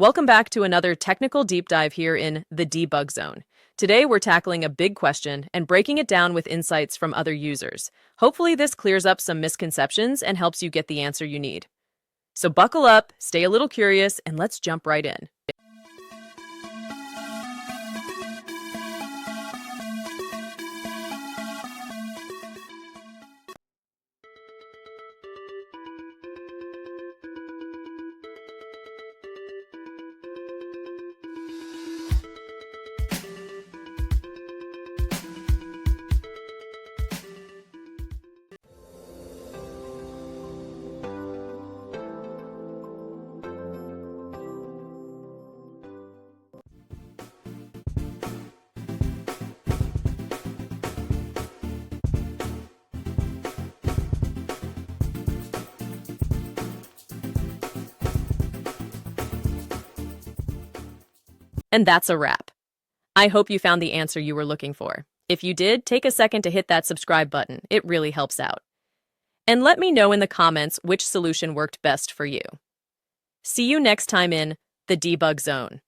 Welcome back to another technical deep dive here in the debug zone. Today, we're tackling a big question and breaking it down with insights from other users. Hopefully, this clears up some misconceptions and helps you get the answer you need. So buckle up, stay a little curious, and let's jump right in. And that's a wrap. I hope you found the answer you were looking for. If you did, take a second to hit that subscribe button. It really helps out. And let me know in the comments which solution worked best for you. See you next time in the debug zone.